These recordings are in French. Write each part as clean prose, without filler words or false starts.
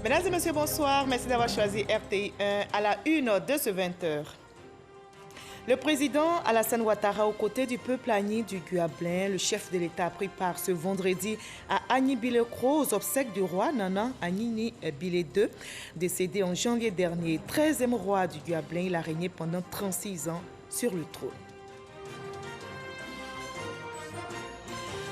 Mesdames et messieurs, bonsoir. Merci d'avoir choisi RTI1 à la une de ce 20h. Le président Alassane Ouattara, aux côtés du peuple Agni du Guablin, le chef de l'État a pris part ce vendredi à Agni Bilekro aux obsèques du roi Nana Agnini Bilé II, décédé en janvier dernier. 13e roi du Guablin, il a régné pendant 36 ans sur le trône.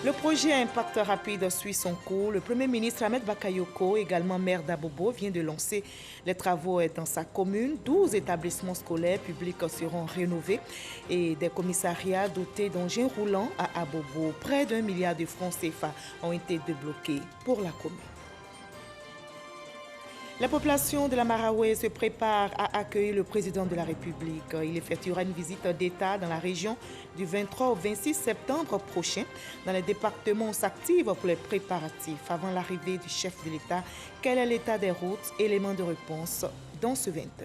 Le projet à impact rapide suit son cours. Le Premier ministre Ahmed Bakayoko, également maire d'Abobo, vient de lancer les travaux dans sa commune. 12 établissements scolaires publics seront rénovés et des commissariats dotés d'engins roulants à Abobo. Près d'1 milliard de francs CFA ont été débloqués pour la commune. La population de la Maraoué se prépare à accueillir le président de la République. Il effectuera une visite d'État dans la région du 23 au 26 septembre prochain. Dans les départements, on s'active pour les préparatifs avant l'arrivée du chef de l'État. Quel est l'état des routes? Éléments de réponse dans ce 20h.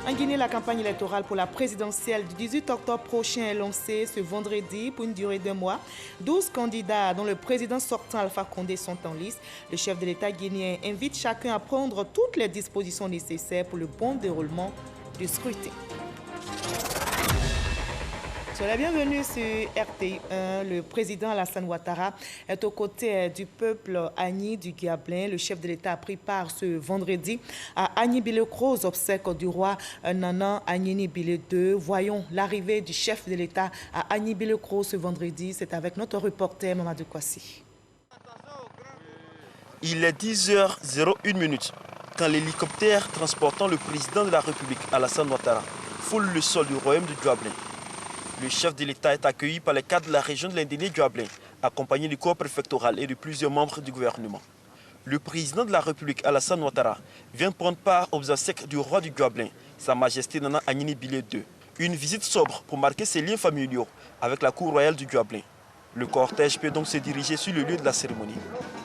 En Guinée, la campagne électorale pour la présidentielle du 18 octobre prochain est lancée ce vendredi pour une durée de mois. 12 candidats, dont le président sortant Alpha Condé, sont en lice. Le chef de l'État guinéen invite chacun à prendre toutes les dispositions nécessaires pour le bon déroulement du scrutin. Soyez la bienvenue sur RTI1. Le président Alassane Ouattara est aux côtés du peuple Agni du Guablin. Le chef de l'État a pris part ce vendredi à Agni Bilekro aux obsèques du roi Nana Agnini Bilé II. Voyons l'arrivée du chef de l'État à Agni Bilekro ce vendredi. C'est avec notre reporter Mamadou Kwasi. Il est 10h01 quand l'hélicoptère transportant le président de la République, Alassane Ouattara, foule le sol du royaume du Guablin. Le chef de l'État est accueilli par les cadres de la région de l'Indéné Guablin, accompagné du corps préfectoral et de plusieurs membres du gouvernement. Le président de la République, Alassane Ouattara, vient prendre part aux obsèques du roi du Guablin, Sa Majesté Nana Agnini Bilé II. Une visite sobre pour marquer ses liens familiaux avec la cour royale du Guablin. Le cortège peut donc se diriger sur le lieu de la cérémonie.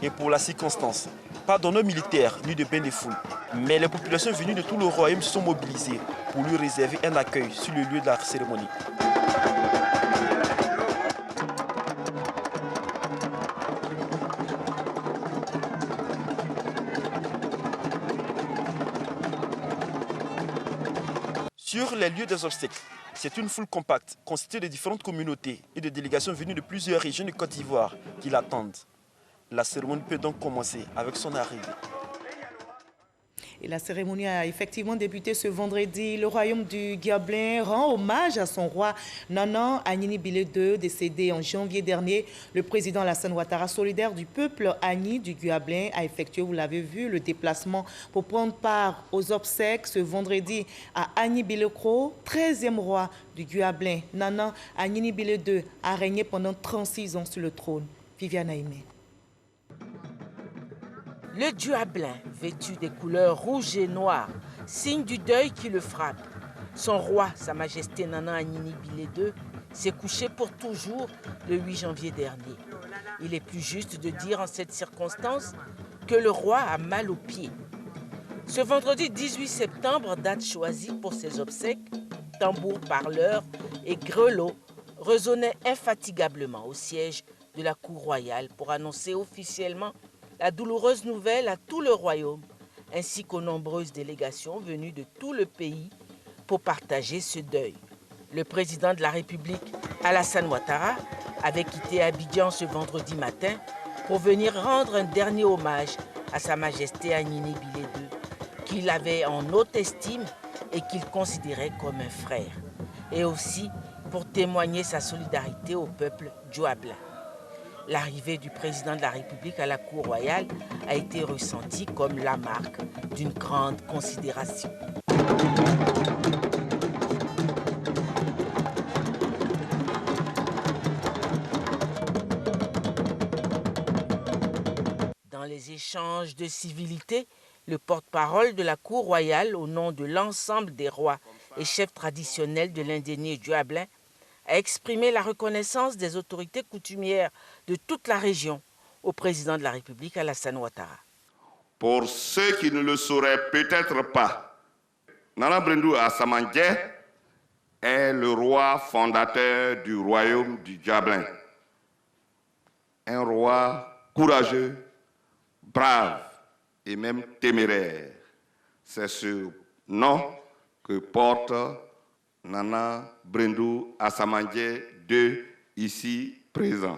Et pour la circonstance, pas d'honneur militaire ni de bain de foule, mais les populations venues de tout le royaume se sont mobilisées pour lui réserver un accueil sur le lieu de la cérémonie. Sur les lieux des obsèques, c'est une foule compacte constituée de différentes communautés et de délégations venues de plusieurs régions de Côte d'Ivoire qui l'attendent. La cérémonie peut donc commencer avec son arrivée. Et la cérémonie a effectivement débuté ce vendredi. Le royaume du Guablin rend hommage à son roi Nana Agnini Bilé II, décédé en janvier dernier. Le président Alassane Ouattara, solidaire du peuple Agni du Guablin, a effectué, vous l'avez vu, le déplacement pour prendre part aux obsèques ce vendredi à Agni Bilekro, 13e roi du Guablin. Nana Agnini Bilé II a régné pendant 36 ans sur le trône. Viviane Aimé. Le Guablin, vêtu des couleurs rouge et noir, signe du deuil qui le frappe. Son roi, Sa Majesté Nana Agnini Bilé II, s'est couché pour toujours le 8 janvier dernier. Il est plus juste de dire en cette circonstance que le roi a mal aux pieds. Ce vendredi 18 septembre, date choisie pour ses obsèques, tambours parleurs et grelots résonnaient infatigablement au siège de la cour royale pour annoncer officiellement la douloureuse nouvelle à tout le royaume, ainsi qu'aux nombreuses délégations venues de tout le pays pour partager ce deuil. Le président de la République, Alassane Ouattara, avait quitté Abidjan ce vendredi matin pour venir rendre un dernier hommage à Sa Majesté Agnini Bilé II, qu'il avait en haute estime et qu'il considérait comme un frère, et aussi pour témoigner sa solidarité au peuple guablin. L'arrivée du président de la République à la cour royale a été ressentie comme la marque d'une grande considération. Dans les échanges de civilité, le porte-parole de la cour royale, au nom de l'ensemble des rois et chefs traditionnels de l'Indéné Guablin, a exprimé la reconnaissance des autorités coutumières de toute la région au président de la République, Alassane Ouattara. Pour ceux qui ne le sauraient peut-être pas, Nana Brendou Assamandjé est le roi fondateur du royaume du Guablin. Un roi courageux, brave et même téméraire. C'est ce nom que porte Nana Brendou Assamandjé II, ici présent.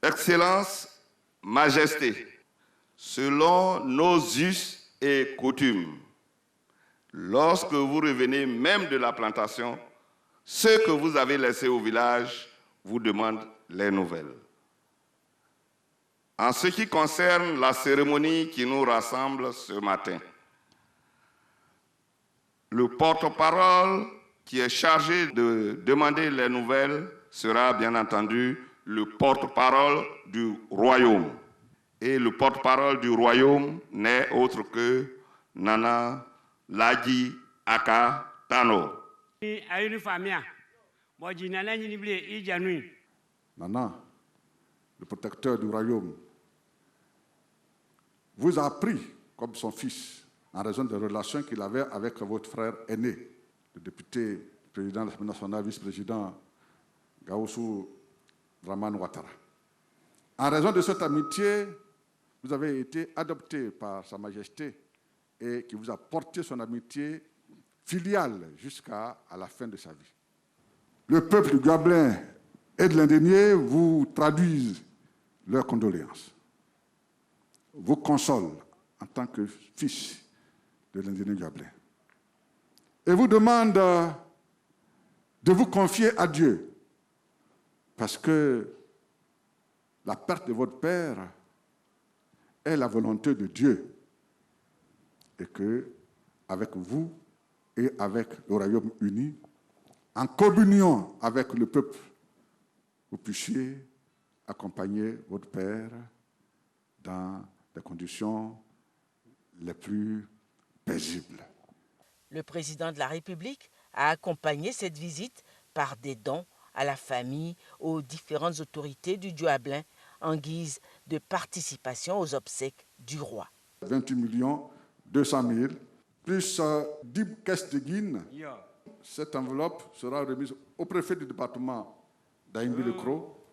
Excellence, Majesté, selon nos us et coutumes, lorsque vous revenez même de la plantation, ceux que vous avez laissés au village vous demandent les nouvelles. En ce qui concerne la cérémonie qui nous rassemble ce matin, le porte-parole qui est chargé de demander les nouvelles sera bien entendu le porte-parole du royaume. Et le porte-parole du royaume n'est autre que Nana Ladji Aka Tano. Nana, le protecteur du royaume, vous a pris comme son fils en raison des relations qu'il avait avec votre frère aîné, le député, président de l'Assemblée nationale, vice-président Gaoussou Dramane Ouattara. En raison de cette amitié, vous avez été adopté par Sa Majesté et qui vous a porté son amitié filiale jusqu'à la fin de sa vie. Le peuple du Gabelin et de l'Indénié vous traduisent leurs condoléances, vous consolent en tant que fils de l'Indénié Gabelin et vous demandent de vous confier à Dieu parce que la perte de votre père est la volonté de Dieu et que, avec vous et avec le Royaume uni, en communion avec le peuple, vous puissiez accompagner votre père dans des conditions les plus paisibles. Le président de la République a accompagné cette visite par des dons à la famille, aux différentes autorités du Dioablin en guise de participation aux obsèques du roi. 28 200 000, plus 10 caisses de guine. Cette enveloppe sera remise au préfet du département d'Aïmbi-le-Cros,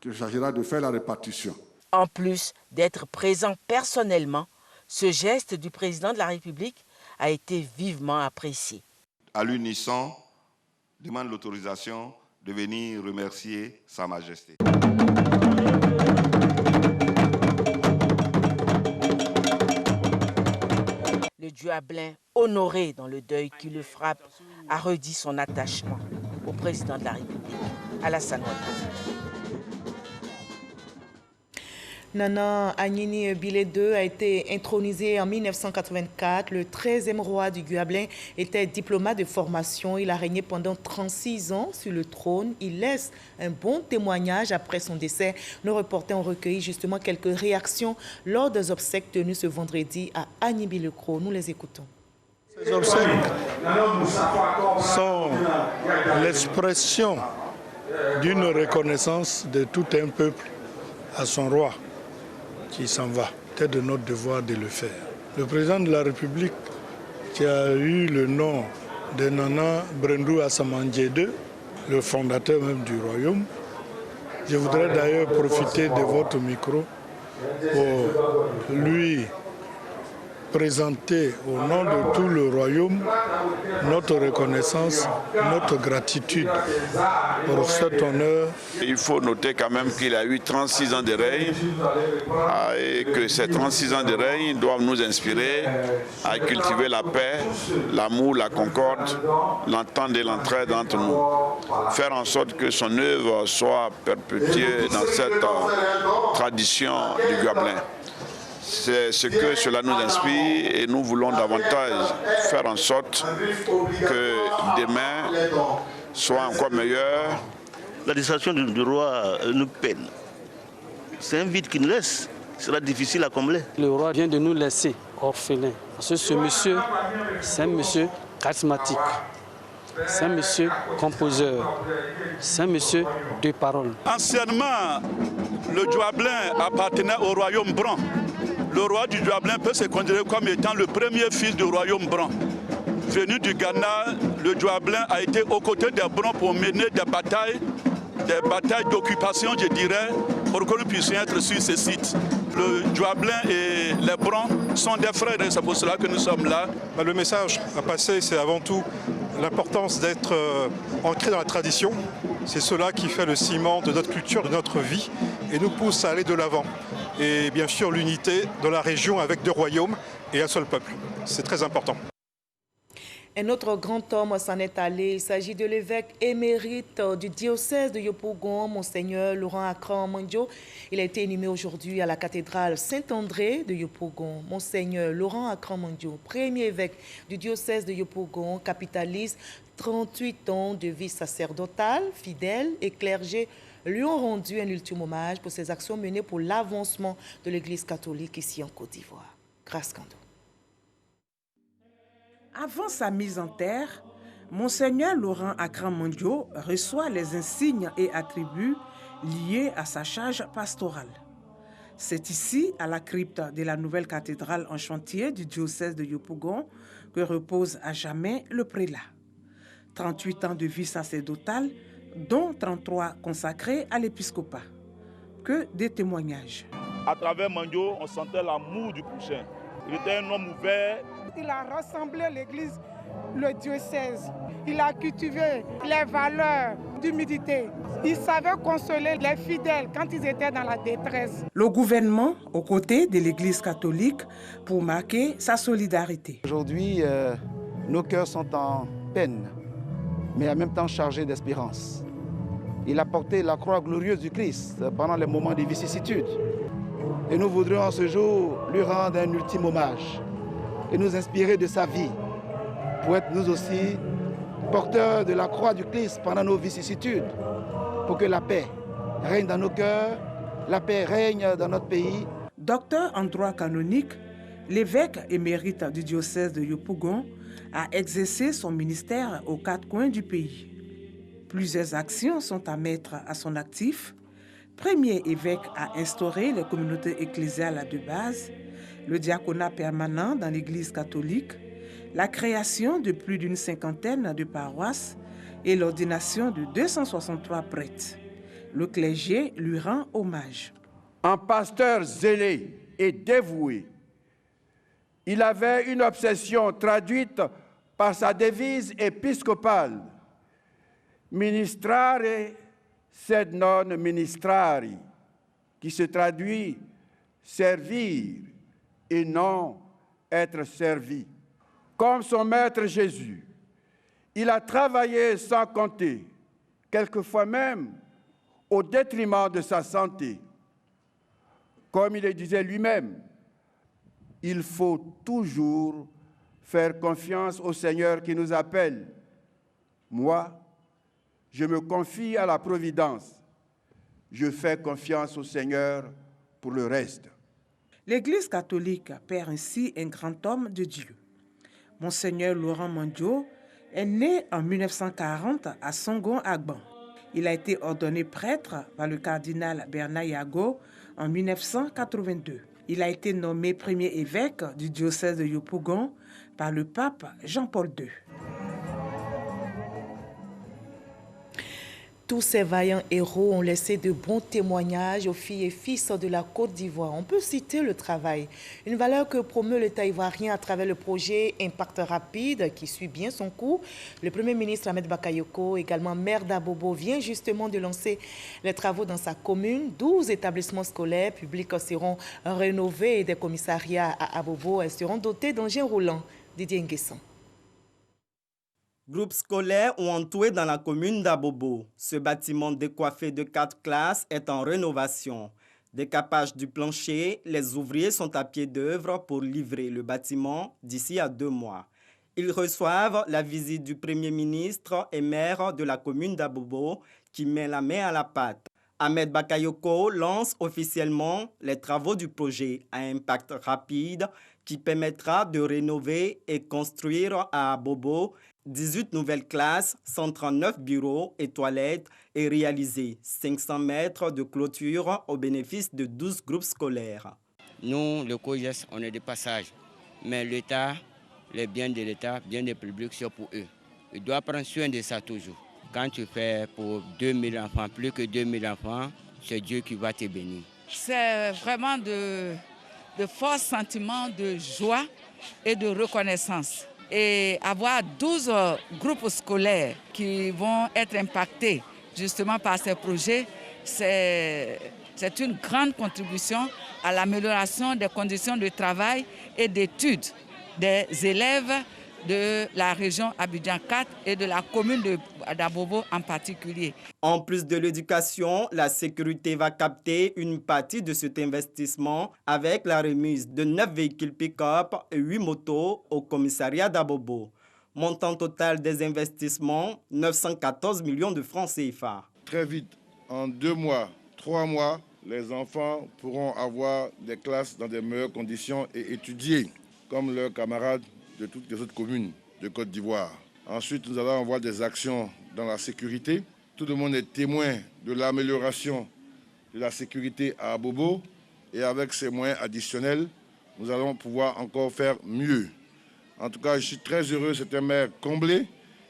qui s'agira de faire la répartition. En plus d'être présent personnellement, ce geste du président de la République a été vivement apprécié. À l'unisson, demande l'autorisation de venir remercier Sa Majesté. Le Dioablin, honoré dans le deuil qui le frappe, a redit son attachement au président de la République, Alassane Ouattara. Nana Agnini Bilé II a été intronisé en 1984. Le 13e roi du Dioablin était diplomate de formation. Il a régné pendant 36 ans sur le trône. Il laisse un bon témoignage après son décès. Nos reporters ont recueilli justement quelques réactions lors des obsèques tenues ce vendredi à Agnimbi-le-Cros. Nous les écoutons. Ces obsèques sont l'expression d'une reconnaissance de tout un peuple à son roi qui s'en va. C'est de notre devoir de le faire. Le président de la République, qui a eu le nom de Nana Brendou Assamandjé II, le fondateur même du royaume, je voudrais d'ailleurs profiter de votre micro pour lui présenter au nom de tout le royaume notre reconnaissance, notre gratitude pour cet honneur. Il faut noter quand même qu'il a eu 36 ans de règne et que ces 36 ans de règne doivent nous inspirer à cultiver la paix, l'amour, la concorde, l'entente et l'entraide entre nous. Faire en sorte que son œuvre soit perpétuée dans cette tradition du Dioablin. C'est ce que cela nous inspire et nous voulons davantage faire en sorte que demain soit encore meilleur. L'administration du roi nous peine. C'est un vide qui nous laisse. Ce sera difficile à combler. Le roi vient de nous laisser orphelins. Parce que ce monsieur, c'est un monsieur charismatique. C'est un monsieur composeur. C'est un monsieur de parole. Anciennement, le Dioablin appartenait au royaume Bran. Le roi du Dioablin peut se considérer comme étant le premier fils du royaume Bran. Venu du Ghana, le Dioablin a été aux côtés des Brans pour mener des batailles d'occupation, je dirais, pour que nous puissions être sur ce site. Le Djoablin et les Brans sont des frères et c'est pour cela que nous sommes là. Le message à passer, c'est avant tout l'importance d'être ancré dans la tradition. C'est cela qui fait le ciment de notre culture, de notre vie et nous pousse à aller de l'avant. Et bien sûr l'unité de la région avec 2 royaumes et un seul peuple. C'est très important. Un autre grand homme s'en est allé. Il s'agit de l'évêque émérite du diocèse de Yopougon, Monseigneur Laurent Akran Mandjo. Il a été inhumé aujourd'hui à la cathédrale Saint-André de Yopougon. Monseigneur Laurent Akran Mandjo, premier évêque du diocèse de Yopougon, capitalise 38 ans de vie sacerdotale, fidèle et clergé lui ont rendu un ultime hommage pour ses actions menées pour l'avancement de l'Église catholique ici en Côte d'Ivoire. Grâce Kando. Avant sa mise en terre, Monseigneur Laurent Akran Mandjo reçoit les insignes et attributs liés à sa charge pastorale. C'est ici, à la crypte de la nouvelle cathédrale en chantier du diocèse de Yopougon, que repose à jamais le prélat. 38 ans de vie sacerdotale, dont 33 consacrés à l'épiscopat. Que des témoignages. À travers Mandjo, on sentait l'amour du prochain. Il était un homme ouvert. Il a rassemblé l'Église, le diocèse. Il a cultivé les valeurs d'humilité. Il savait consoler les fidèles quand ils étaient dans la détresse. Le gouvernement, aux côtés de l'Église catholique, pour marquer sa solidarité. Aujourd'hui, nos cœurs sont en peine, mais en même temps chargés d'espérance. Il a porté la croix glorieuse du Christ pendant les moments de vicissitude. Et nous voudrions en ce jour lui rendre un ultime hommage et nous inspirer de sa vie pour être nous aussi porteurs de la croix du Christ pendant nos vicissitudes, pour que la paix règne dans nos cœurs, la paix règne dans notre pays. Docteur en droit canonique, l'évêque émérite du diocèse de Yopougon a exercé son ministère aux 4 coins du pays. Plusieurs actions sont à mettre à son actif. Premier évêque à instaurer les communautés ecclésiales de base, le diaconat permanent dans l'Église catholique, la création de plus d'une 50aine de paroisses et l'ordination de 263 prêtres. Le clergé lui rend hommage. Un pasteur zélé et dévoué, il avait une obsession traduite par sa devise épiscopale, Ministrare sed non ministrari, qui se traduit servir et non être servi. Comme son maître Jésus, il a travaillé sans compter, quelquefois même au détriment de sa santé. Comme il le disait lui-même, il faut toujours faire confiance au Seigneur qui nous appelle. Moi, je me confie à la providence. Je fais confiance au Seigneur pour le reste. L'Église catholique perd ainsi un grand homme de Dieu. Monseigneur Laurent Mandjo est né en 1940 à Songon-Agban. Il a été ordonné prêtre par le cardinal Bernard Yago en 1982. Il a été nommé premier évêque du diocèse de Yopougon par le pape Jean-Paul II. Tous ces vaillants héros ont laissé de bons témoignages aux filles et fils de la Côte d'Ivoire. On peut citer le travail, une valeur que promeut l'État ivoirien à travers le projet Impact Rapide qui suit bien son cours. Le Premier ministre Ahmed Bakayoko, également maire d'Abobo, vient justement de lancer les travaux dans sa commune. 12 établissements scolaires publics seront rénovés et des commissariats à Abobo seront dotés d'engins roulants. Didier Nguesson. Groupes scolaires ont entouré dans la commune d'Abobo. Ce bâtiment décoiffé de 4 classes est en rénovation. Décapage du plancher, les ouvriers sont à pied d'œuvre pour livrer le bâtiment d'ici à 2 mois. Ils reçoivent la visite du Premier ministre et maire de la commune d'Abobo qui met la main à la pâte. Ahmed Bakayoko lance officiellement les travaux du projet à impact rapide qui permettra de rénover et construire à Abobo 18 nouvelles classes, 139 bureaux et toilettes et réaliser 500 mètres de clôture au bénéfice de 12 groupes scolaires. Nous, le COGES, on est de passage. Mais l'État, les biens de l'État, biens des publics, c'est pour eux. Il doit prendre soin de ça toujours. Quand tu fais pour 2000 enfants, plus que 2000 enfants, c'est Dieu qui va te bénir. C'est vraiment de forts sentiments de joie et de reconnaissance. Et avoir 12 groupes scolaires qui vont être impactés justement par ces projets, c'est une grande contribution à l'amélioration des conditions de travail et d'études des élèves de la région Abidjan 4 et de la commune d'Abobo en particulier. En plus de l'éducation, la sécurité va capter une partie de cet investissement avec la remise de 9 véhicules pick-up et 8 motos au commissariat d'Abobo. Montant total des investissements, 914 millions de francs CFA. Très vite, en 2 mois, 3 mois, les enfants pourront avoir des classes dans de meilleures conditions et étudier comme leurs camarades de toutes les autres communes de Côte d'Ivoire. Ensuite, nous allons avoir des actions dans la sécurité. Tout le monde est témoin de l'amélioration de la sécurité à Abobo. Et avec ces moyens additionnels, nous allons pouvoir encore faire mieux. En tout cas, je suis très heureux. C'est un maire comblé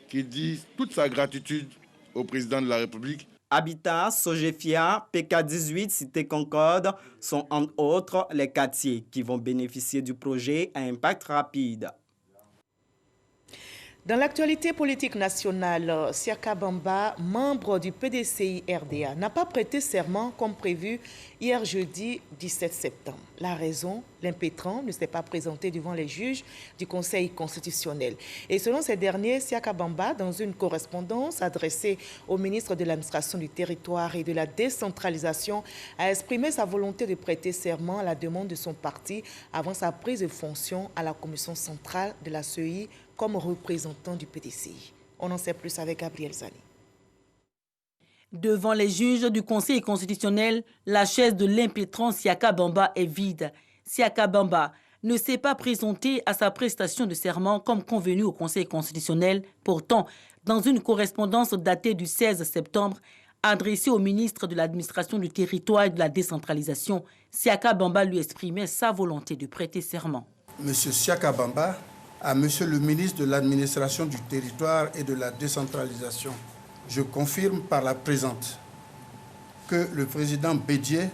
qui dit toute sa gratitude au président de la République. Habitat, Sogefia, PK18, Cité Concorde sont entre autres les quartiers qui vont bénéficier du projet à impact rapide. Dans l'actualité politique nationale, Siaka Bamba, membre du PDCI-RDA, n'a pas prêté serment comme prévu hier jeudi 17 septembre. La raison, l'impétrant ne s'est pas présenté devant les juges du Conseil constitutionnel. Et selon ces derniers, Siaka Bamba, dans une correspondance adressée au ministre de l'Administration du Territoire et de la Décentralisation, a exprimé sa volonté de prêter serment à la demande de son parti avant sa prise de fonction à la commission centrale de la CEI comme représentant du PDCI. On en sait plus avec Gabriel Zani. Devant les juges du Conseil constitutionnel, la chaise de l'impétrant Siaka Bamba est vide. Siaka Bamba ne s'est pas présenté à sa prestation de serment comme convenu au Conseil constitutionnel. Pourtant, dans une correspondance datée du 16 septembre, adressée au ministre de l'Administration du Territoire et de la Décentralisation, Siaka Bamba lui exprimait sa volonté de prêter serment. Monsieur Siaka Bamba, à Monsieur le ministre de l'Administration du Territoire et de la Décentralisation, je confirme par la présente que le président Bédié,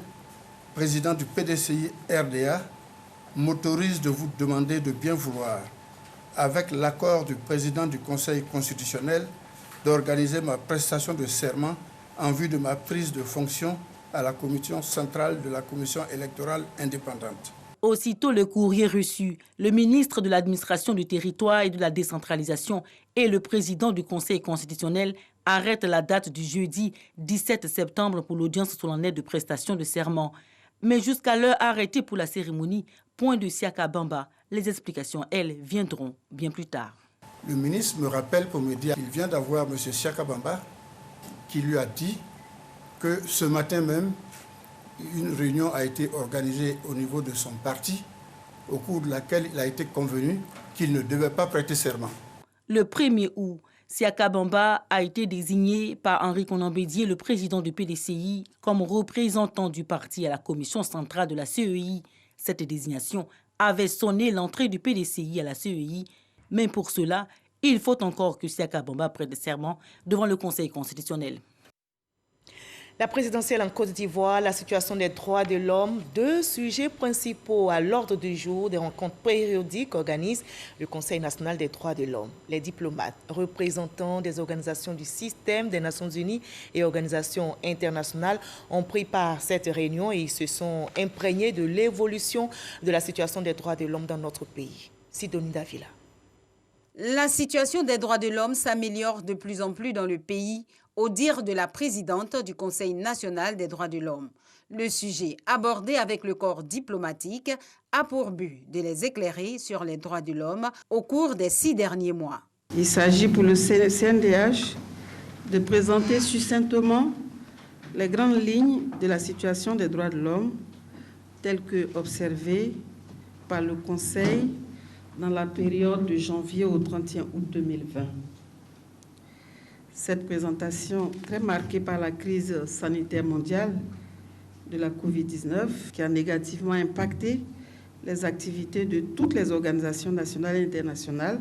président du PDCI RDA, m'autorise de vous demander de bien vouloir, avec l'accord du président du Conseil constitutionnel, d'organiser ma prestation de serment en vue de ma prise de fonction à la commission centrale de la commission électorale indépendante. Aussitôt le courrier reçu, le ministre de l'Administration du Territoire et de la Décentralisation et le président du Conseil constitutionnel arrêtent la date du jeudi 17 septembre pour l'audience solennelle de prestation de serment. Mais jusqu'à l'heure arrêtée pour la cérémonie, point de Siaka Bamba. Les explications, elles, viendront bien plus tard. Le ministre me rappelle pour me dire qu'il vient d'avoir M. Siaka Bamba qui lui a dit que ce matin même, une réunion a été organisée au niveau de son parti, au cours de laquelle il a été convenu qu'il ne devait pas prêter serment. Le 1er août, Siaka Bamba a été désigné par Henri Konan Bédié, le président du PDCI, comme représentant du parti à la commission centrale de la CEI. Cette désignation avait sonné l'entrée du PDCI à la CEI, mais pour cela, il faut encore que Siaka Bamba prête serment devant le Conseil constitutionnel. La présidentielle en Côte d'Ivoire, la situation des droits de l'homme, 2 sujets principaux à l'ordre du jour des rencontres périodiques qu'organise le Conseil national des droits de l'homme. Les diplomates, représentants des organisations du système des Nations Unies et organisations internationales ont pris part à cette réunion et ils se sont imprégnés de l'évolution de la situation des droits de l'homme dans notre pays. Sidonie Davila. La situation des droits de l'homme s'améliore de plus en plus dans le pays, au dire de la présidente du Conseil national des droits de l'homme. Le sujet abordé avec le corps diplomatique a pour but de les éclairer sur les droits de l'homme au cours des 6 derniers mois. Il s'agit pour le CNDH de présenter succinctement les grandes lignes de la situation des droits de l'homme telles que observées par le Conseil dans la période de janvier au 31 août 2020. Cette présentation, très marquée par la crise sanitaire mondiale de la COVID-19, qui a négativement impacté les activités de toutes les organisations nationales et internationales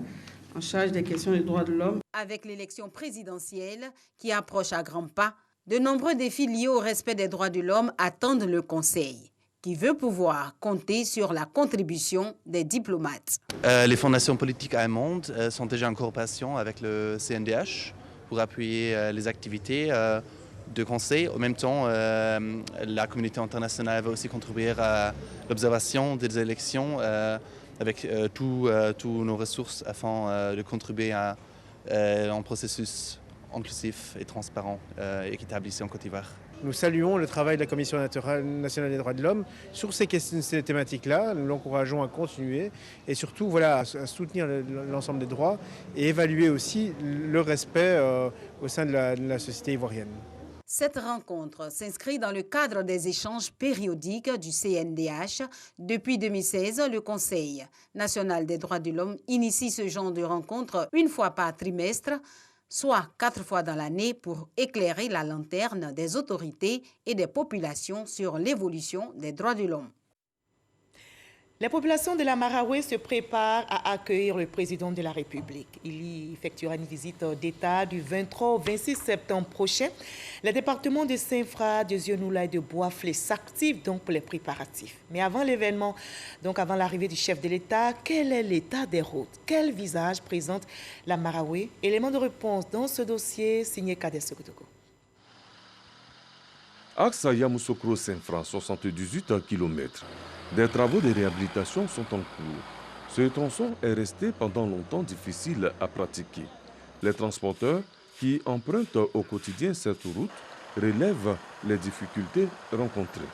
en charge des questions des droits de l'homme. Avec l'élection présidentielle qui approche à grands pas, De nombreux défis liés au respect des droits de l'homme attendent le Conseil, qui veut pouvoir compter sur la contribution des diplomates. Les fondations politiques allemandes sont déjà en coopération avec le CNDH pour appuyer les activités de conseil. En même temps, la communauté internationale va aussi contribuer à l'observation des élections avec tous nos ressources afin de contribuer à un processus inclusif et transparent, équitable ici en Côte d'Ivoire. Nous saluons le travail de la Commission nationale des droits de l'homme sur ces thématiques-là. Nous l'encourageons à continuer et surtout à soutenir l'ensemble des droits et évaluer aussi le respect au sein de la société ivoirienne. Cette rencontre s'inscrit dans le cadre des échanges périodiques du CNDH. Depuis 2016, le Conseil national des droits de l'homme initie ce genre de rencontres une fois par trimestre, soit 4 fois dans l'année, pour éclairer la lanterne des autorités et des populations sur l'évolution des droits de l'homme. La population de la Maraoué se prépare à accueillir le président de la République. Il y effectuera une visite d'État du 23 au 26 septembre prochain. Le département de Saint-Fra, de Zionoula et de Boisflé s'active donc pour les préparatifs. Mais avant l'événement, donc avant l'arrivée du chef de l'État, quel est l'état des routes? Quel visage présente la Maraoué? Élément de réponse dans ce dossier signé Kader Sokotogo. Axe Yamoussoukro-Saint-Fra, 78 km. Des travaux de réhabilitation sont en cours. Ce tronçon est resté pendant longtemps difficile à pratiquer. Les transporteurs qui empruntent au quotidien cette route relèvent les difficultés rencontrées.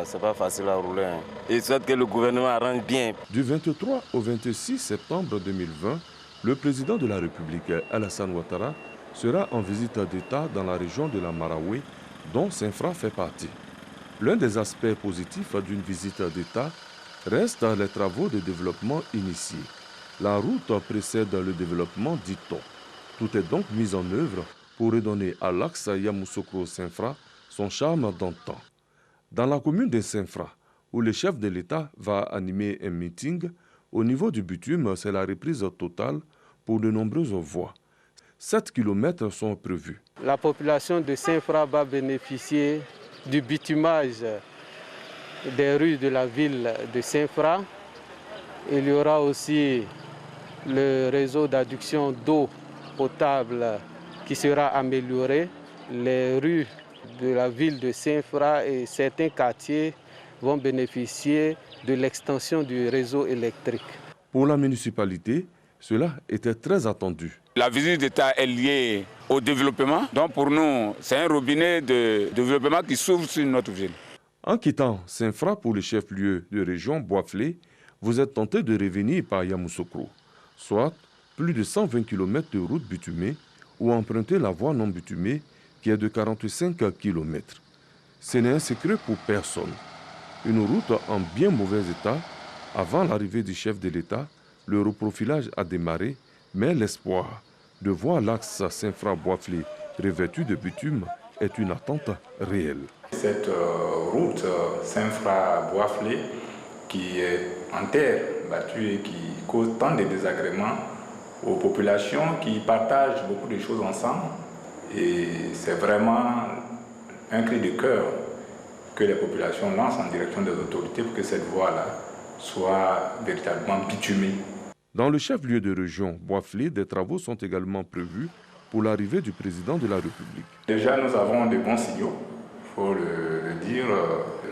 C'est pas facile à rouler. Et souhaite que le gouvernement arrange bien. Du 23 au 26 septembre 2020, le président de la République, Alassane Ouattara, sera en visite d'État dans la région de la Maraoué, dont Saint-Fra fait partie. L'un des aspects positifs d'une visite d'État reste les travaux de développement initiés. La route précède le développement, dit-on. Tout est donc mis en œuvre pour redonner à l'axe Yamoussoukro-Saint-Fra son charme d'antan. Dans la commune de Saint-Fra, où le chef de l'État va animer un meeting, au niveau du bitume, c'est la reprise totale pour de nombreuses voies. 7 km sont prévus. La population de Saint-Fra va bénéficier du bitumage des rues de la ville de Saint-Fra. Il y aura aussi le réseau d'adduction d'eau potable qui sera amélioré. Les rues de la ville de Saint-Fra et certains quartiers vont bénéficier de l'extension du réseau électrique. Pour la municipalité, cela était très attendu. La visite d'État est liée au développement. Donc pour nous, c'est un robinet de développement qui s'ouvre sur notre ville. En quittant Saint-Fra pour le chef-lieu de région Boisflé, vous êtes tenté de revenir par Yamoussoukro, soit plus de 120 km de route bitumée ou emprunter la voie non bitumée qui est de 45 km. Ce n'est un secret pour personne. Une route en bien mauvais état. Avant l'arrivée du chef de l'État, le reprofilage a démarré, mais l'espoir de voir l'axe Saint-Fra-Boisflé revêtu de bitume est une attente réelle. Cette route Saint-Fra-Boisflé qui est en terre battue et qui cause tant de désagréments aux populations qui partagent beaucoup de choses ensemble. Et c'est vraiment un cri de cœur que les populations lancent en direction des autorités pour que cette voie-là soit véritablement bitumée. Dans le chef-lieu de région Boisflé, des travaux sont également prévus pour l'arrivée du président de la République. Déjà, nous avons de bons signaux, il faut le dire.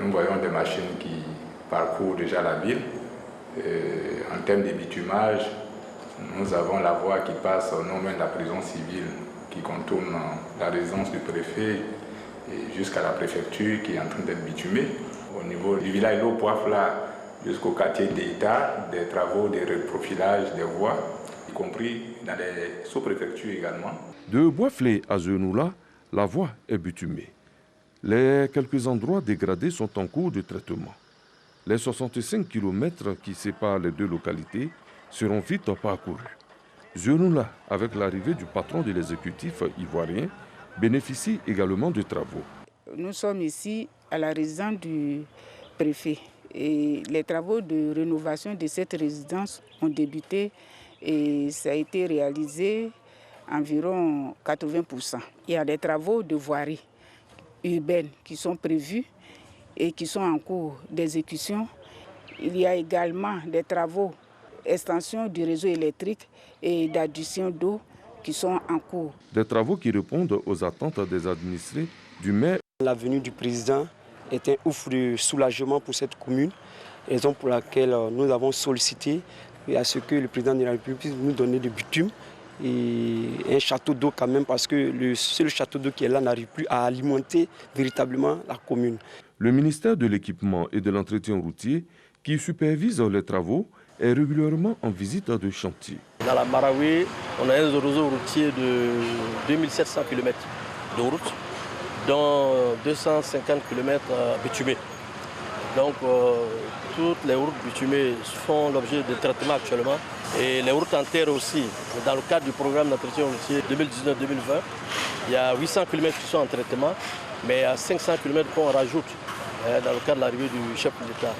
Nous voyons des machines qui parcourent déjà la ville. Et en termes de bitumage, nous avons la voie qui passe non loin de la prison civile, qui contourne la résidence du préfet et jusqu'à la préfecture qui est en train d'être bitumée. Au niveau du village Lopoafla, jusqu'au quartier d'État, des travaux de reprofilage des voies, y compris dans les sous-préfectures également. De Boisflé à Zionoula, la voie est bitumée. Les quelques endroits dégradés sont en cours de traitement. Les 65 km qui séparent les deux localités seront vite parcourus. Zionoula, avec l'arrivée du patron de l'exécutif ivoirien, bénéficie également de travaux. Nous sommes ici à la résidence du préfet. Et les travaux de rénovation de cette résidence ont débuté et ça a été réalisé environ 80%. Il y a des travaux de voirie urbaines qui sont prévues et qui sont en cours d'exécution. Il y a également des travaux d'extension du réseau électrique et d'adduction d'eau qui sont en cours. Des travaux qui répondent aux attentes des administrés du maire. La venue du président est un ouf de soulagement pour cette commune, raison pour laquelle nous avons sollicité à ce que le président de la République puisse nous donner du bitume et un château d'eau quand même, parce que le seul château d'eau qui est là n'arrive plus à alimenter véritablement la commune. Le ministère de l'équipement et de l'entretien routier, qui supervise les travaux, est régulièrement en visite de chantier. Dans la Marawi, on a un réseau routier de 2700 km de route, dont 250 km bitumés. Donc toutes les routes bitumées font l'objet de traitement actuellement. Et les routes en terre aussi. Dans le cadre du programme d'entretien routier 2019-2020, il y a 800 km qui sont en traitement, mais il y a 500 km qu'on rajoute dans le cadre de l'arrivée du chef de l'État.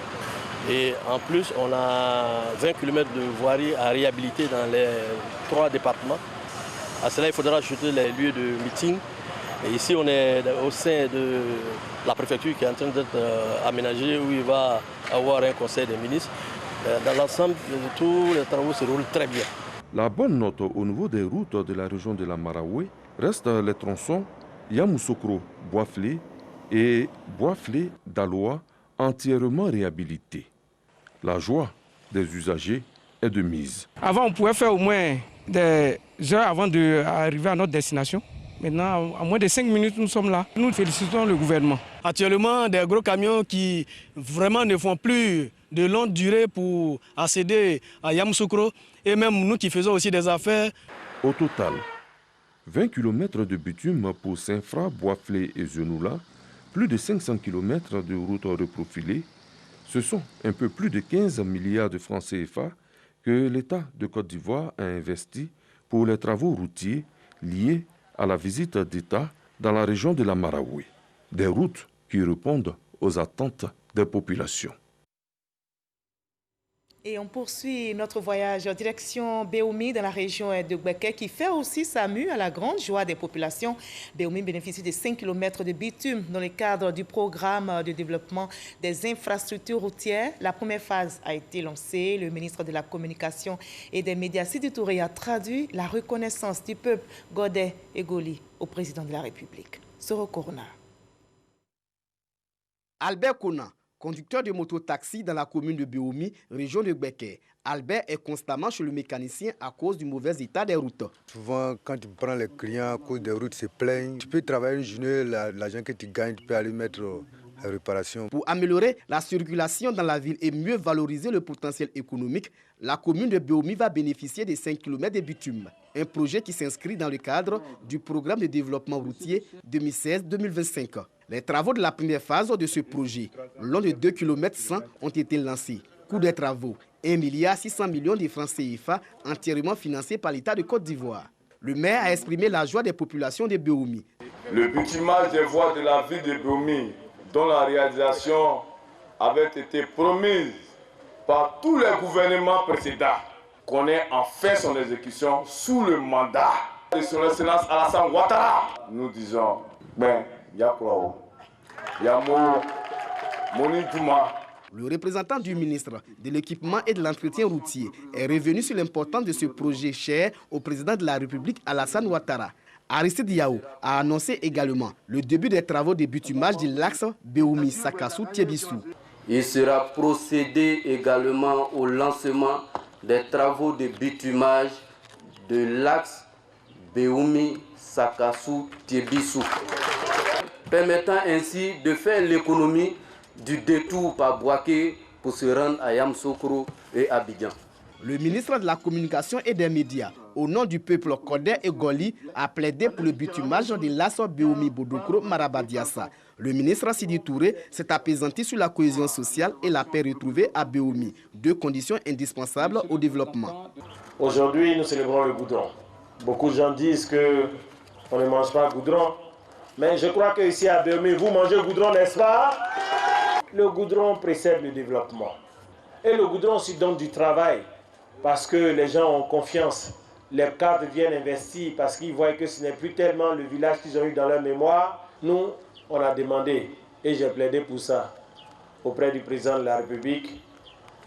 Et en plus, on a 20 km de voirie à réhabiliter dans les 3 départements. À cela, il faudra ajouter les lieux de meeting. Et ici, on est au sein de la préfecture qui est en train d'être aménagée, où il va avoir un conseil des ministres. Dans l'ensemble, tous les travaux se déroulent très bien. La bonne note au niveau des routes de la région de la Marawi reste les tronçons Yamoussoukro-Boisflé et Boisflé-Daloa entièrement réhabilités. La joie des usagers est de mise. Avant, on pouvait faire au moins des heures avant d'arriver à notre destination. Maintenant, à moins de 5 minutes, nous sommes là. Nous félicitons le gouvernement. Actuellement, des gros camions qui vraiment ne font plus de longue durée pour accéder à Yamoussoukro. Et même nous qui faisons aussi des affaires. Au total, 20 km de bitume pour Saint-Fra, Boisflé et Zenoula, plus de 500 km de routes reprofilées. Ce sont un peu plus de 15 milliards de francs CFA que l'État de Côte d'Ivoire a investi pour les travaux routiers liés à la visite d'État dans la région de la Marawi. Des routes qui répondent aux attentes des populations. Et on poursuit notre voyage en direction Béoumi dans la région de Gbeke qui fait aussi sa mue à la grande joie des populations. Béoumi bénéficie de 5 km de bitume dans le cadre du programme de développement des infrastructures routières. La première phase a été lancée. Le ministre de la Communication et des Médias, Sidi Touré, a traduit la reconnaissance du peuple Godé et Goli au président de la République. Soro Corona. Albert Kona, conducteur de moto-taxi dans la commune de Béoumi, région de Gbeke. Albert est constamment chez le mécanicien à cause du mauvais état des routes. Souvent, quand tu prends les clients à cause des routes, se plaignent. Tu peux travailler une journée, l'argent que tu gagnes, tu peux aller mettre la réparation. Pour améliorer la circulation dans la ville et mieux valoriser le potentiel économique, la commune de Béoumi va bénéficier de 5 km de bitume. Un projet qui s'inscrit dans le cadre du programme de développement routier 2016-2025. Les travaux de la première phase de ce projet, long de 2 km 100, ont été lancés. Coût des travaux, 1,6 milliard de francs CFA, entièrement financés par l'État de Côte d'Ivoire. Le maire a exprimé la joie des populations de Béoumi. Le bitumage des voies de la ville de Béoumi, dont la réalisation avait été promise par tous les gouvernements précédents, connaît enfin son exécution sous le mandat de son Excellence Alassane Ouattara. Nous disons, le représentant du ministre de l'Équipement et de l'Entretien routier est revenu sur l'importance de ce projet cher au président de la République Alassane Ouattara. Aristide Yao a annoncé également le début des travaux de bitumage de l'axe Béoumi-Sakassou-Tiébissou. Il sera procédé également au lancement des travaux de bitumage de l'axe Béoumi-Sakassou-Tiébissou, permettant ainsi de faire l'économie du détour par Boaké pour se rendre à Yamoussoukro et Abidjan. Le ministre de la Communication et des Médias, au nom du peuple Godé et Goli, a plaidé pour le bitumage de l'axe Béoumi-Bodokro-Marabadiassa. Le ministre Sidi Touré s'est apaisanti sur la cohésion sociale et la paix retrouvée à Béoumi, deux conditions indispensables au développement. Aujourd'hui, nous célébrons le goudron. Beaucoup de gens disent qu'on ne mange pas goudron, mais je crois qu'ici à Béoumi, vous mangez goudron, n'est-ce pas? Le goudron précède le développement. Et le goudron aussi donne du travail, parce que les gens ont confiance. Les cadres viennent investir parce qu'ils voient que ce n'est plus tellement le village qu'ils ont eu dans leur mémoire. Nous, on a demandé, et j'ai plaidé pour ça, auprès du président de la République,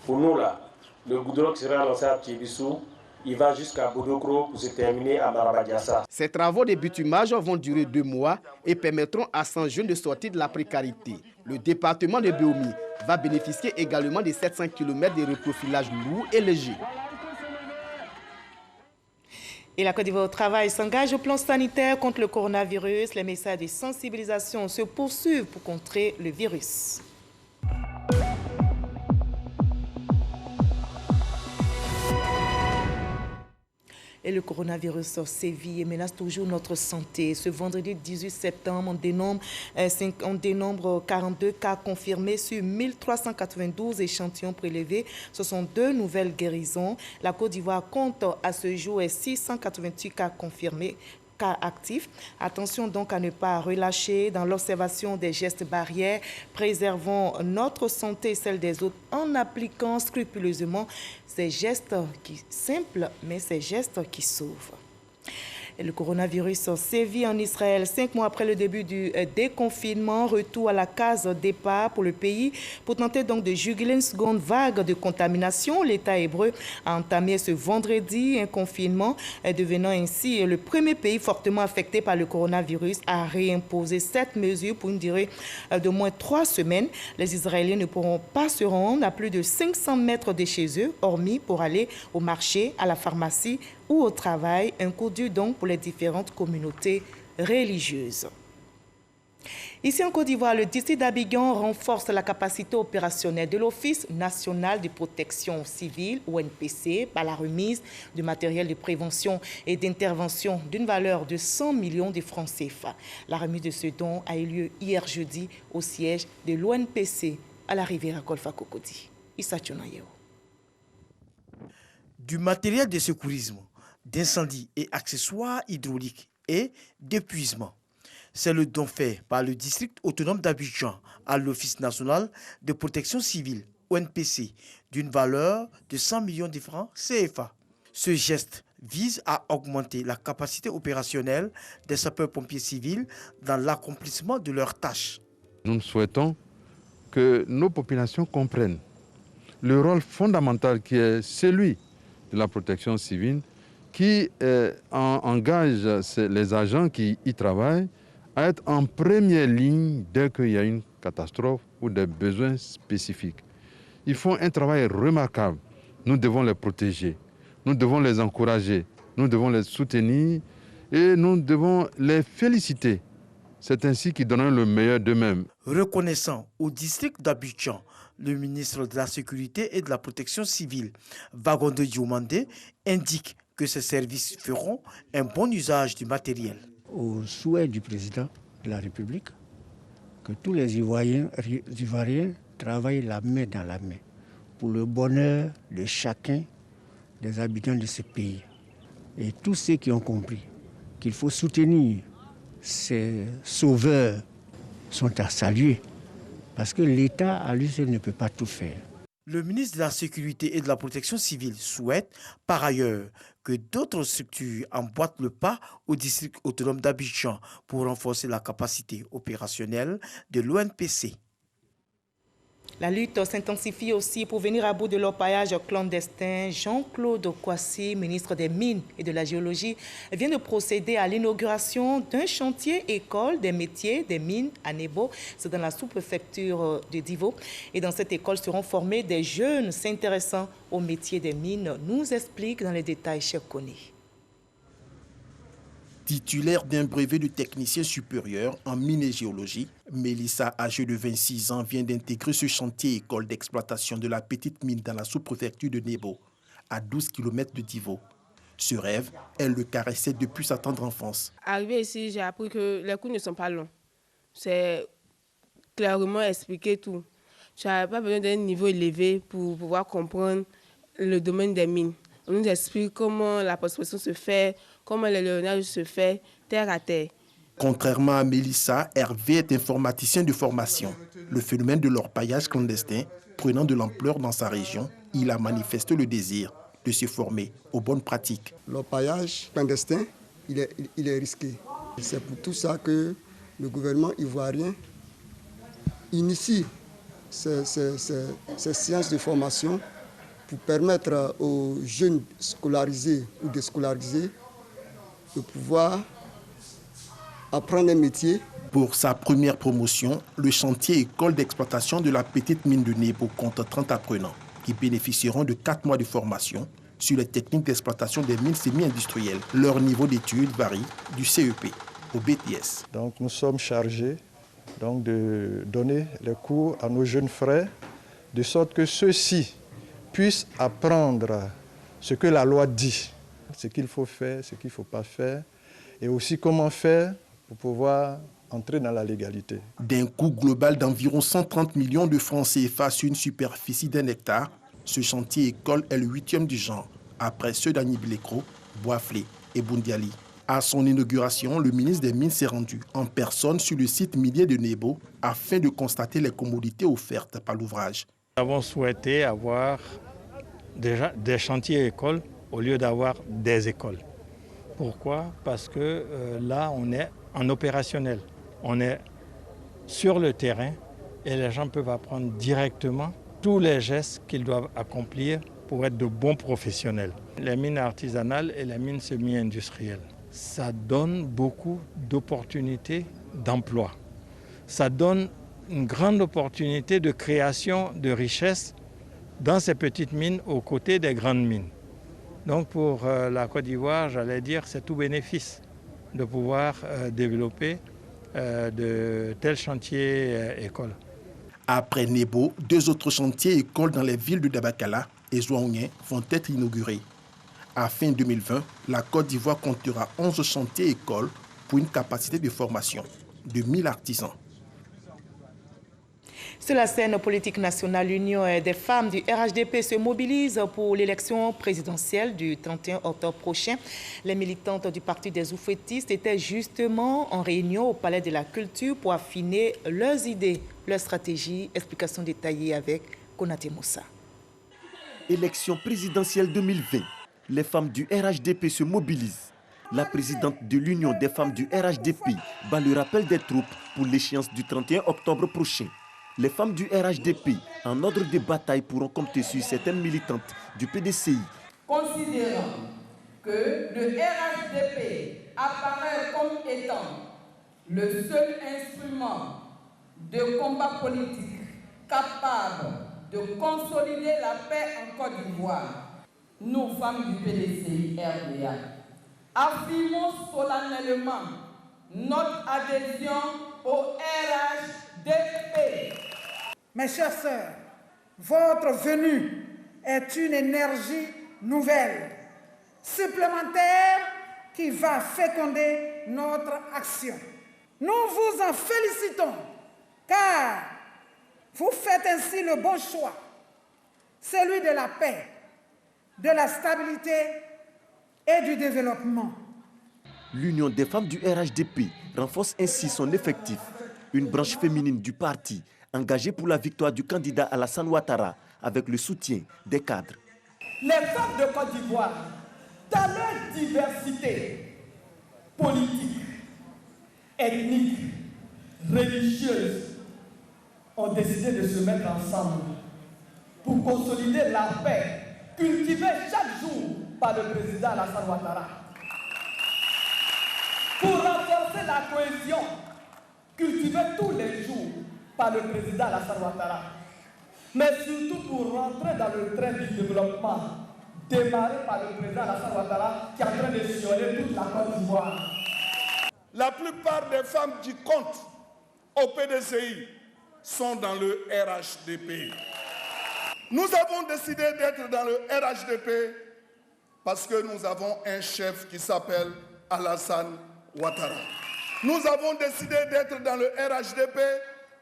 pour nous là, le goudron qui sera lancé à Tchébissou, il va jusqu'à Bodokro pour se terminer à Marabadiassa. Ces travaux de bitumage vont durer 2 mois et permettront à 100 jeunes de sortir de la précarité. Le département de Béomi va bénéficier également de 700 km de reprofilage lourd et léger. Et la Côte d'Ivoire au travail s'engage au plan sanitaire contre le coronavirus. Les messages de sensibilisation se poursuivent pour contrer le virus. Et le coronavirus sévit et menace toujours notre santé. Ce vendredi 18 septembre, on dénombre 42 cas confirmés sur 1392 échantillons prélevés. Ce sont 2 nouvelles guérisons. La Côte d'Ivoire compte à ce jour 688 cas confirmés, cas actifs. Attention donc à ne pas relâcher dans l'observation des gestes barrières. Préservons notre santé et celle des autres en appliquant scrupuleusement ces gestes simples, mais ces gestes qui sauvent. Et le coronavirus sévit en Israël 5 mois après le début du déconfinement. Retour à la case départ pour le pays. Pour tenter donc de juguler une seconde vague de contamination, l'État hébreu a entamé ce vendredi un confinement, devenant ainsi le premier pays fortement affecté par le coronavirus à réimposer cette mesure pour une durée d'au moins 3 semaines. Les Israéliens ne pourront pas se rendre à plus de 500 mètres de chez eux, hormis pour aller au marché, à la pharmacie ou au travail, un coup dur donc pour les différentes communautés religieuses. Ici en Côte d'Ivoire, le district d'Abidjan renforce la capacité opérationnelle de l'Office national de protection civile, ONPC, par la remise du matériel de prévention et d'intervention d'une valeur de 100 millions de francs CFA. La remise de ce don a eu lieu hier jeudi au siège de l'ONPC à la rivière Golfa Cocody. Issa Tchonayeo. Du matériel de secourisme, d'incendie et accessoires hydrauliques et d'épuisement. C'est le don fait par le district autonome d'Abidjan à l'Office national de protection civile, ONPC, d'une valeur de 100 millions de francs CFA. Ce geste vise à augmenter la capacité opérationnelle des sapeurs-pompiers civils dans l'accomplissement de leurs tâches. Nous souhaitons que nos populations comprennent le rôle fondamental qui est celui de la protection civile, qui engage les agents qui y travaillent à être en première ligne dès qu'il y a une catastrophe ou des besoins spécifiques. Ils font un travail remarquable. Nous devons les protéger, nous devons les encourager, nous devons les soutenir et nous devons les féliciter. C'est ainsi qu'ils donneront le meilleur d'eux-mêmes. Reconnaissant au district d'Abidjan, le ministre de la Sécurité et de la Protection civile, Vagondo Diomandé, indique que ces services feront un bon usage du matériel. Au souhait du président de la République, que tous les Ivoiriens travaillent la main dans la main pour le bonheur de chacun des habitants de ce pays. Et tous ceux qui ont compris qu'il faut soutenir ces sauveurs sont à saluer, parce que l'État à lui seul ne peut pas tout faire. Le ministre de la Sécurité et de la Protection civile souhaite par ailleurs que d'autres structures emboîtent le pas au district autonome d'Abidjan pour renforcer la capacité opérationnelle de l'ONPC. La lutte s'intensifie aussi pour venir à bout de l'orpaillage clandestin. Jean-Claude Kwasi, ministre des Mines et de la Géologie, vient de procéder à l'inauguration d'un chantier école des métiers des mines à Nebo. C'est dans la sous-préfecture de Divo. Et dans cette école seront formés des jeunes s'intéressant au métier des mines. Nous explique dans les détails Cheikh Koni. Titulaire d'un brevet de technicien supérieur en mine et géologie, Mélissa, âgée de 26 ans, vient d'intégrer ce chantier école d'exploitation de la petite mine dans la sous-préfecture de Nebo, à 12 km de Divo. Ce rêve, elle le caressait depuis sa tendre enfance. Arrivé ici, j'ai appris que les cours ne sont pas longs. C'est clairement expliqué tout. Je n'avais pas besoin d'un niveau élevé pour pouvoir comprendre le domaine des mines. On nous explique comment la prospection se fait, comment le léonage se fait, terre à terre. Contrairement à Mélissa, Hervé est informaticien de formation. Le phénomène de l'orpaillage clandestin prenant de l'ampleur dans sa région, il a manifesté le désir de se former aux bonnes pratiques. L'orpaillage clandestin, il est risqué. C'est pour tout ça que le gouvernement ivoirien initie ces séances de formation pour permettre aux jeunes scolarisés ou déscolarisés de pouvoir apprendre un métier. Pour sa première promotion, le chantier école d'exploitation de la petite mine de Nebo compte 30 apprenants qui bénéficieront de 4 mois de formation sur les techniques d'exploitation des mines semi-industrielles. Leur niveau d'études varie du CEP au BTS. Donc nous sommes chargés de donner les cours à nos jeunes frères, de sorte que ceux-ci puissent apprendre ce que la loi dit, ce qu'il faut faire, ce qu'il ne faut pas faire, et aussi comment faire pour pouvoir entrer dans la légalité. D'un coût global d'environ 130 millions de francs CFA sur une superficie d'1 hectare, ce chantier école est le 8e du genre, après ceux d'Agnibilekro, Boaflé et Bundiali. À son inauguration, le ministre des Mines s'est rendu en personne sur le site minier de Nebo afin de constater les commodités offertes par l'ouvrage. Nous avons souhaité avoir déjà des chantiers écoles au lieu d'avoir des écoles. Pourquoi? Parce que là, on est en opérationnel. On est sur le terrain et les gens peuvent apprendre directement tous les gestes qu'ils doivent accomplir pour être de bons professionnels. Les mines artisanales et les mines semi-industrielles, ça donne beaucoup d'opportunités d'emploi. Ça donne une grande opportunité de création de richesses dans ces petites mines aux côtés des grandes mines. Donc pour la Côte d'Ivoire, j'allais dire, c'est tout bénéfice de pouvoir développer de tels chantiers écoles. Après Nebo, 2 autres chantiers écoles dans les villes de Dabakala et Zouaounien vont être inaugurés. À fin 2020, la Côte d'Ivoire comptera 11 chantiers écoles pour une capacité de formation de 1000 artisans. Sur la scène politique nationale, l'Union des femmes du RHDP se mobilise pour l'élection présidentielle du 31 octobre prochain. Les militantes du Parti des Oufouettistes étaient justement en réunion au Palais de la Culture pour affiner leurs idées, leurs stratégies. Explication détaillée avec Konaté Moussa. Élection présidentielle 2020. Les femmes du RHDP se mobilisent. La présidente de l'Union des femmes du RHDP bat le rappel des troupes pour l'échéance du 31 octobre prochain. Les femmes du RHDP, en ordre de bataille, pourront compter sur certaines militantes du PDCI. Considérant que le RHDP apparaît comme étant le seul instrument de combat politique capable de consolider la paix en Côte d'Ivoire, nous, femmes du PDCI RDA, affirmons solennellement notre adhésion au RHDP. Mes chères sœurs, votre venue est une énergie nouvelle, supplémentaire, qui va féconder notre action. Nous vous en félicitons, car vous faites ainsi le bon choix, celui de la paix, de la stabilité et du développement. L'Union des femmes du RHDP renforce ainsi son effectif, une branche féminine du parti engagée pour la victoire du candidat Alassane Ouattara avec le soutien des cadres. Les femmes de Côte d'Ivoire, dans leur diversité politique, ethnique, religieuse, ont décidé de se mettre ensemble pour consolider la paix cultivée chaque jour par le président Alassane Ouattara, pour renforcer la cohésion cultivée tous les jours par le président Alassane Ouattara, mais surtout pour rentrer dans le train du développement démarré par le président Alassane Ouattara qui est en train de sillonner toute la Côte d'Ivoire. La plupart des femmes qui comptent au PDCI sont dans le RHDP. Nous avons décidé d'être dans le RHDP parce que nous avons un chef qui s'appelle Alassane Ouattara. Nous avons décidé d'être dans le RHDP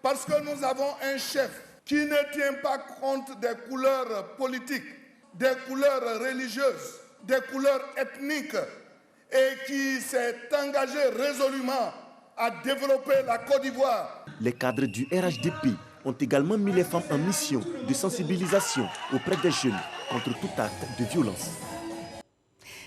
parce que nous avons un chef qui ne tient pas compte des couleurs politiques, des couleurs religieuses, des couleurs ethniques et qui s'est engagé résolument à développer la Côte d'Ivoire. Les cadres du RHDP ont également mis les femmes en mission de sensibilisation auprès des jeunes contre tout acte de violence.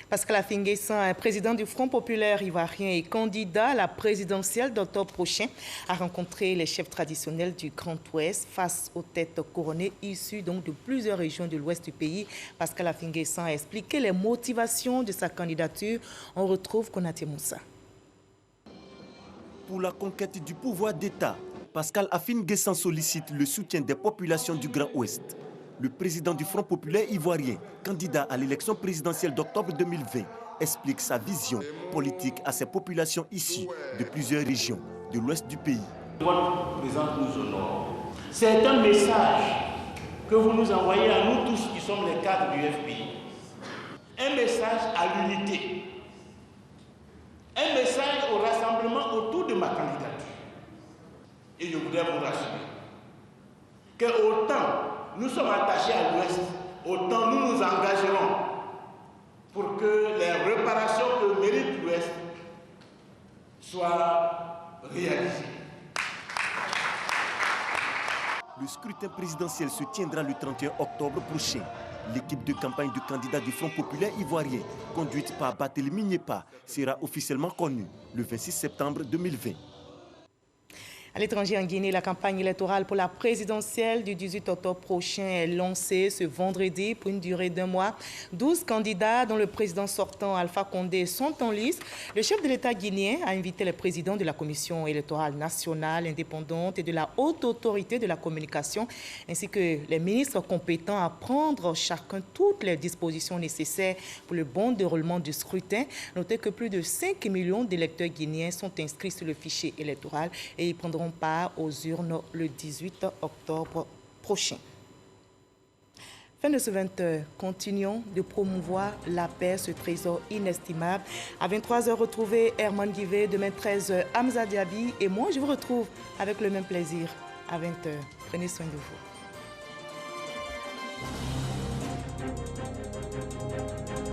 Pascal Affi-N'Guessan, président du Front populaire ivoirien et candidat à la présidentielle d'octobre prochain, a rencontré les chefs traditionnels du Grand Ouest face aux têtes couronnées issues donc de plusieurs régions de l'ouest du pays. Pascal Affi-N'Guessan a expliqué les motivations de sa candidature. On retrouve Konaté Moussa. Pour la conquête du pouvoir d'État, Pascal Affi-N'Guessan sollicite le soutien des populations du Grand Ouest. Le président du Front populaire ivoirien, candidat à l'élection présidentielle d'octobre 2020, explique sa vision politique à ces populations issues de plusieurs régions de l'ouest du pays. Votre présence nous honore. C'est un message que vous nous envoyez à nous tous qui sommes les cadres du FPI. Un message à l'unité. Un message au rassemblement autour de ma candidature. Et je voudrais vous rassurer que autant nous sommes attachés à l'Ouest, autant nous nous engagerons pour que les réparations que mérite l'Ouest soient réalisées. Le scrutin présidentiel se tiendra le 31 octobre prochain. L'équipe de campagne du candidat du Front populaire ivoirien, conduite par Barthélémy Nyépa, sera officiellement connue le 26 septembre 2020. À l'étranger, en Guinée, la campagne électorale pour la présidentielle du 18 octobre prochain est lancée ce vendredi pour une durée d'1 mois. 12 candidats, dont le président sortant Alpha Condé, sont en lice. Le chef de l'État guinéen a invité les présidents de la Commission électorale nationale indépendante et de la Haute Autorité de la communication, ainsi que les ministres compétents à prendre chacun toutes les dispositions nécessaires pour le bon déroulement du scrutin. Notez que plus de 5 millions d'électeurs guinéens sont inscrits sur le fichier électoral et ils prendront part aux urnes le 18 octobre prochain. Fin de ce 20h, continuons de promouvoir la paix, ce trésor inestimable. À 23h, retrouvez Herman Guivet, demain 13h, Hamza Diaby et moi, je vous retrouve avec le même plaisir à 20h. Prenez soin de vous.